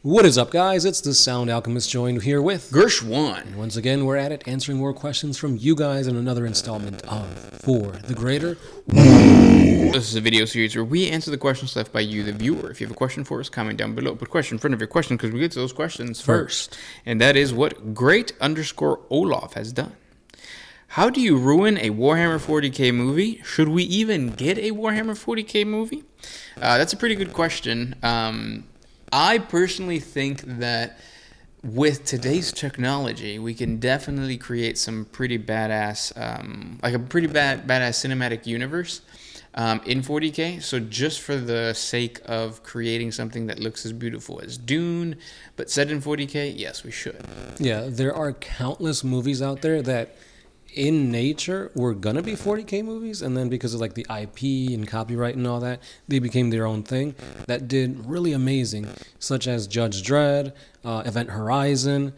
What is up, guys? It's the Sound Alchemist joined here with Gersh1. And once again, we're at it, answering more questions from you guys in another installment of For the Greater. This is a video series where we answer the questions left by you, the viewer. If you have a question for us, comment down below. Put question in front of your question because we get to those questions first. And that is what Great_Olaf has done. How do you ruin a Warhammer 40k movie? Should we even get a Warhammer 40k movie? That's a pretty good question. I personally think that with today's technology, we can definitely create some pretty badass, badass cinematic universe in 40k. So just for the sake of creating something that looks as beautiful as Dune, but set in 40k, yes, we should. Yeah, there are countless movies out there that in nature were gonna be 40k movies, and then because of like the IP and copyright and all that, they became their own thing that did really amazing, such as Judge Dredd, Event Horizon,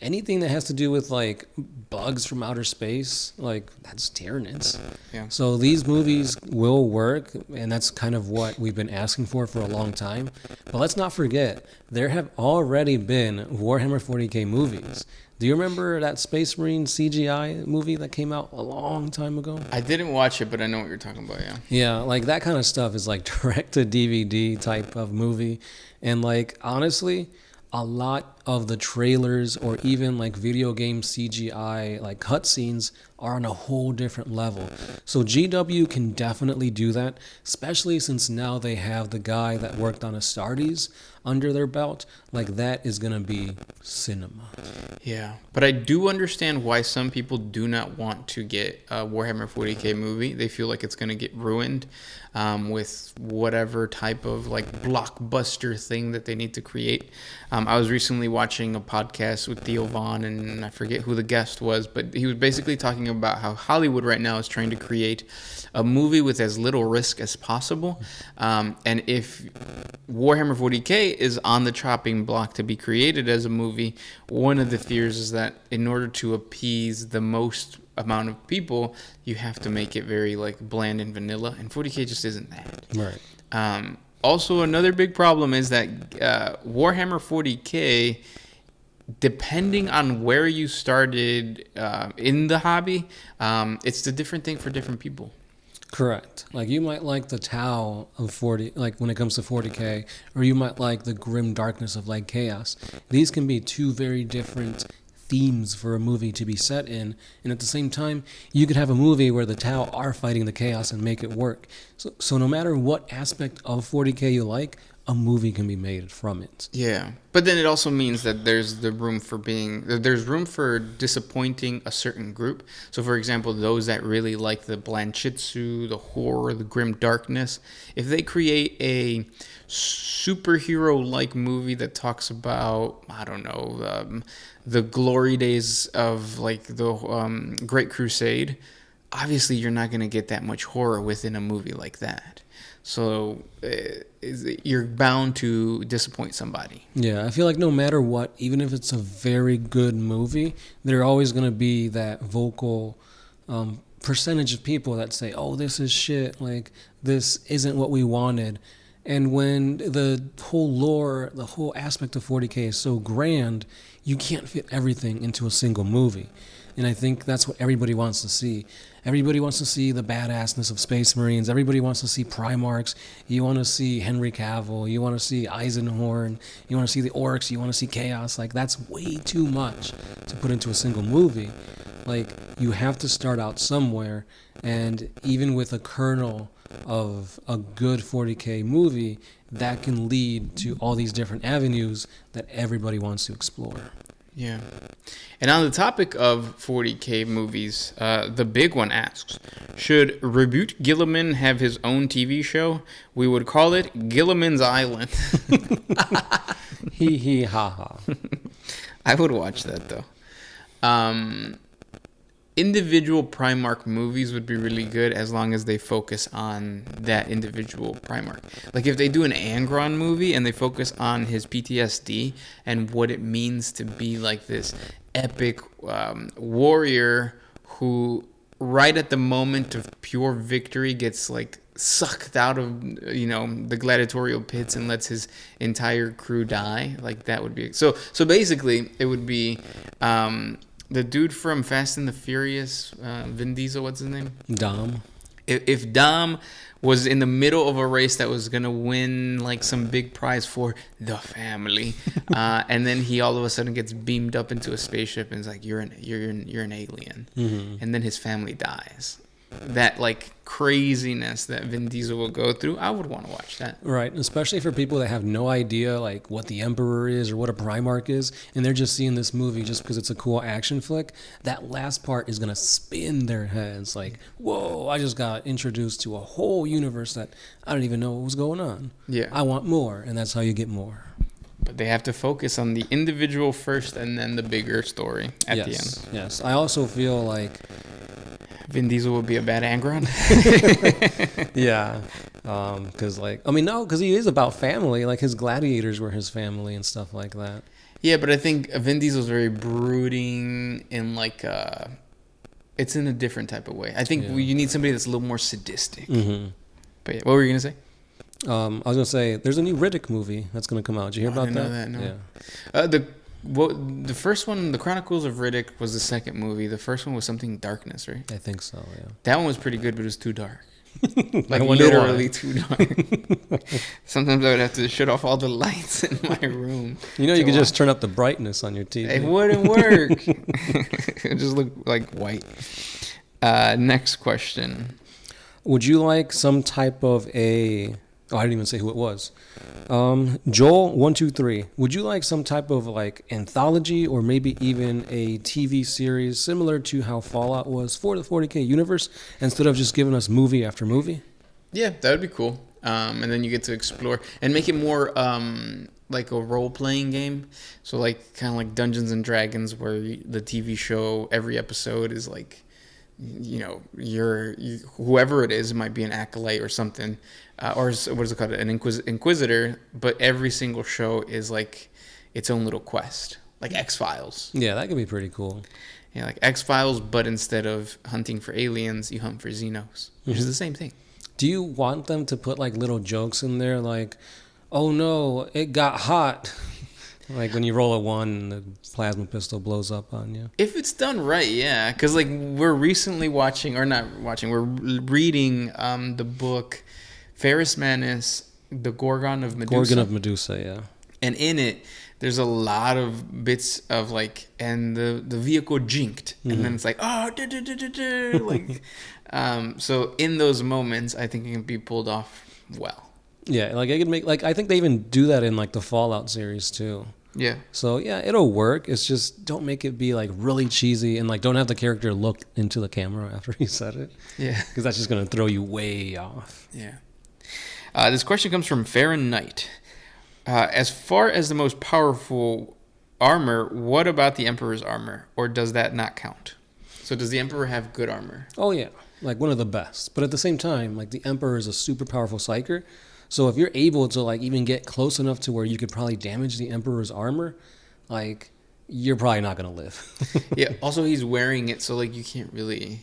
anything that has to do with like bugs from outer space, like that's Tyranids. Yeah. So these movies will work, and that's kind of what we've been asking for a long time. But let's not forget, there have already been Warhammer 40k movies. Do you remember that Space Marine CGI movie that came out a long time ago? I didn't watch it, but I know what you're talking about, yeah. Yeah, like that kind of stuff is like direct to DVD type of movie. And like honestly, a lot of the trailers or even like video game CGI like cutscenes are on a whole different level. So GW can definitely do that, especially since now they have the guy that worked on Astartes under their belt. Like that is gonna be cinema. Yeah, but I do understand why some people do not want to get a Warhammer 40k movie. They feel like it's going to get ruined with whatever type of like blockbuster thing that they need to create. I was recently watching a podcast with Theo Vaughn, and I forget who the guest was, but he was basically talking about how Hollywood right now is trying to create a movie with as little risk as possible. And if Warhammer 40k is on the chopping block to be created as a movie, one of the fears is that in order to appease the most amount of people, you have to make it very like bland and vanilla, and 40k just isn't that. Right. Also, another big problem is that Warhammer 40k, depending on where you started in the hobby, it's a different thing for different people. Correct. Like you might like the Tau of 40, like when it comes to 40k, or you might like the grim darkness of like Chaos. These can be two very different themes for a movie to be set in, and at the same time, you could have a movie where the Tau are fighting the Chaos and make it work. So no matter what aspect of 40k you like, a movie can be made from it. Yeah, but then it also means that there's room for disappointing a certain group. So, for example, those that really like the Blanchitsu, the horror, the grim darkness, if they create a superhero-like movie that talks about, I don't know, the glory days of like the Great Crusade, obviously you're not going to get that much horror within a movie like that. So you're bound to disappoint somebody. Yeah, I feel like no matter what, even if it's a very good movie, there are always going to be that vocal percentage of people that say, oh, this is shit, like this isn't what we wanted. And when the whole lore, the whole aspect of 40k is so grand, you can't fit everything into a single movie. And I think that's what everybody wants to see. Everybody wants to see the badassness of Space Marines. Everybody wants to see Primarchs. You want to see Henry Cavill. You want to see Eisenhorn. You want to see the Orcs. You want to see Chaos. Like, that's way too much to put into a single movie. Like, you have to start out somewhere. And even with a kernel of a good 40k movie, that can lead to all these different avenues that everybody wants to explore. Yeah. And on the topic of 40k movies, the big one asks, should Reboot Gilliman have his own TV show? We would call it Gilliman's Island. Hee hee ha ha. I would watch that though. Individual Primarch movies would be really good as long as they focus on that individual Primarch. Like if they do an Angron movie and they focus on his PTSD and what it means to be like this epic warrior who right at the moment of pure victory gets like sucked out of the gladiatorial pits and lets his entire crew die. Like that would be so basically it would be the dude from Fast and the Furious, Vin Diesel, what's his name? Dom. If Dom was in the middle of a race that was gonna win like some big prize for the family, and then he all of a sudden gets beamed up into a spaceship and is like, you're an alien, and then his family dies. That like craziness that Vin Diesel will go through, I would want to watch that. Right, especially for people that have no idea like what the Emperor is or what a Primarch is, and they're just seeing this movie just because it's a cool action flick. That last part is gonna spin their heads like, whoa, I just got introduced to a whole universe that I don't even know what was going on. Yeah. I want more, and that's how you get more. But they have to focus on the individual first and then the bigger story at the end. Yes, I also feel like Vin Diesel would be a bad Angron. yeah, because because he is about family. Like his gladiators were his family and stuff like that. Yeah, but I think Vin Diesel's very brooding and like it's in a different type of way. I think you need somebody that's a little more sadistic. But yeah, what were you gonna say? I was gonna say there's a new Riddick movie that's gonna come out. Did you hear about that? I didn't know that. No. Yeah. The first one, The Chronicles of Riddick, was the second movie. The first one was something Darkness, right? I think so. Yeah. That one was pretty good, but it was too dark. Like wonder literally why. too dark. Sometimes I would have to shut off all the lights in my room. You could just turn up the brightness on your TV. It wouldn't work. It just look like white. Next question. Would you like some type of a... Oh, I didn't even say who it was. Joel123. Would you like some type of like anthology or maybe even a TV series similar to how Fallout was for the 40K universe instead of just giving us movie after movie? Yeah, that would be cool. And then you get to explore and make it more like a role-playing game. So like kind of like Dungeons and Dragons, where the TV show, every episode is like, you're whoever it is, it might be an acolyte or something, or what is it called, an inquisitor, but every single show is like its own little quest, like X-Files. Yeah, that could be pretty cool. Yeah, like X-Files, but instead of hunting for aliens, you hunt for Xenos, which is the same thing. Do you want them to put like little jokes in there like, oh no, it got hot? Like when you roll a 1 and the plasma pistol blows up on you. If it's done right, yeah. Because like we're reading the book Ferris Manus, the Gorgon of Medusa. Gorgon of Medusa, yeah. And in it, there's a lot of bits of like, and the vehicle jinked. And then it's like, like, so in those moments, I think it can be pulled off well. Yeah, like I could make, like I think they even do that in like the Fallout series too. Yeah. So yeah, it'll work. It's just don't make it be like really cheesy and like don't have the character look into the camera after he said it. Yeah. Because that's just gonna throw you way off. Yeah. This question comes from Farron Knight. As far as the most powerful armor, what about the Emperor's armor, or does that not count? So does the Emperor have good armor? Oh yeah, like one of the best. But at the same time, like the Emperor is a super powerful psyker. So if you're able to like even get close enough to where you could probably damage the Emperor's armor, like you're probably not gonna live. Yeah. Also, he's wearing it, so like you can't really.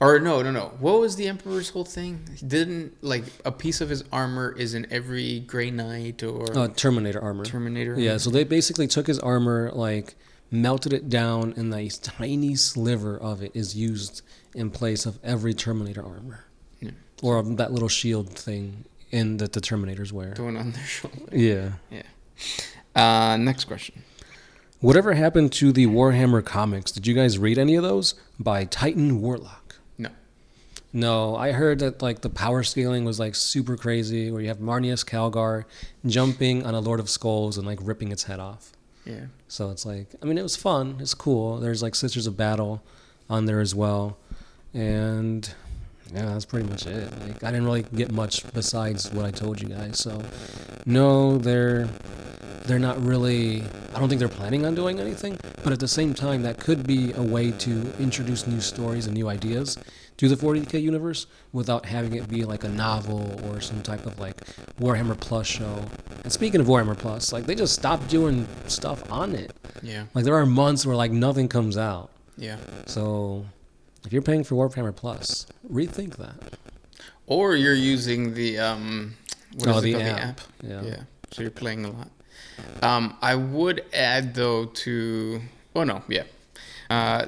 Or no. What was the Emperor's whole thing? He didn't like a piece of his armor is in every Grey Knight or Terminator armor. Terminator. Yeah. So they basically took his armor, like melted it down, and the tiny sliver of it is used in place of every Terminator armor, or that little shield thing that the Terminators wear. Going on their shoulder. Yeah. Yeah. Next question. Whatever happened to the Warhammer comics? Did you guys read any of those? By Titan Warlock. No, I heard that like the power scaling was like super crazy, where you have Marneus Calgar jumping on a Lord of Skulls and like ripping its head off. Yeah. So it's like, I mean, it was fun. It's cool. There's like Sisters of Battle on there as well. And yeah, that's pretty much it. Like, I didn't really get much besides what I told you guys. So no, they're not really, I don't think they're planning on doing anything. But at the same time, that could be a way to introduce new stories and new ideas to the 40K universe without having it be like a novel or some type of like Warhammer Plus show. And speaking of Warhammer Plus, like they just stopped doing stuff on it. Yeah. Like there are months where like nothing comes out. Yeah. So if you're paying for Warhammer Plus, rethink that. or you're using the what is it the called? app. The Yeah. app. Yeah. So you're playing a lot. I would add though to. Oh no, yeah.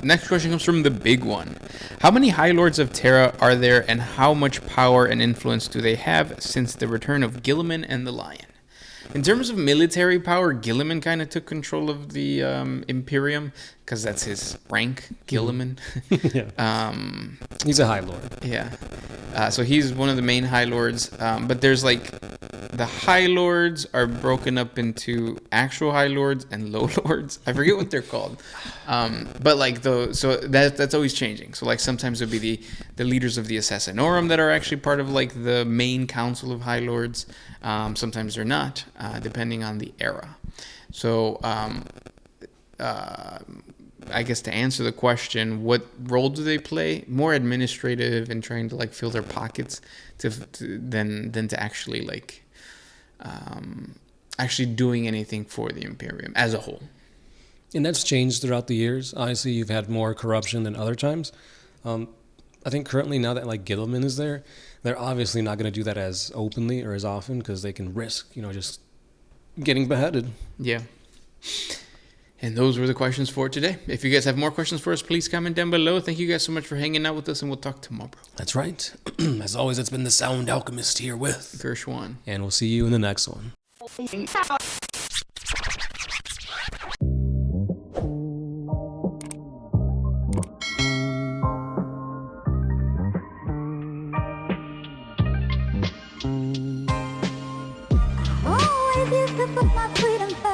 Next question comes from the big one. How many High Lords of Terra are there, and how much power and influence do they have since the return of Gilliman and the Lion? In terms of military power, Gilliman kind of took control of the Imperium because that's his rank, Gilliman. Yeah. He's a High Lord. Yeah. So he's one of the main High Lords. But there's like the High Lords are broken up into actual High Lords and Low Lords. I forget what they're called. But like so that's always changing. So like sometimes it'll be the leaders of the Assassinorum that are actually part of like the main council of High Lords. Sometimes they're not, depending on the era. So I guess to answer the question, what role do they play? More administrative and trying to like fill their pockets than to actually like actually doing anything for the Imperium as a whole. And that's changed throughout the years. Obviously, you've had more corruption than other times. I think currently now that like Gilliman is there, they're obviously not going to do that as openly or as often because they can risk, just getting beheaded. Yeah. And those were the questions for today. If you guys have more questions for us, please comment down below. Thank you guys so much for hanging out with us, and we'll talk tomorrow. That's right. As always, it's been the Sound Alchemist here with Gershwan. And we'll see you in the next one. Oh, I used to put my freedom first.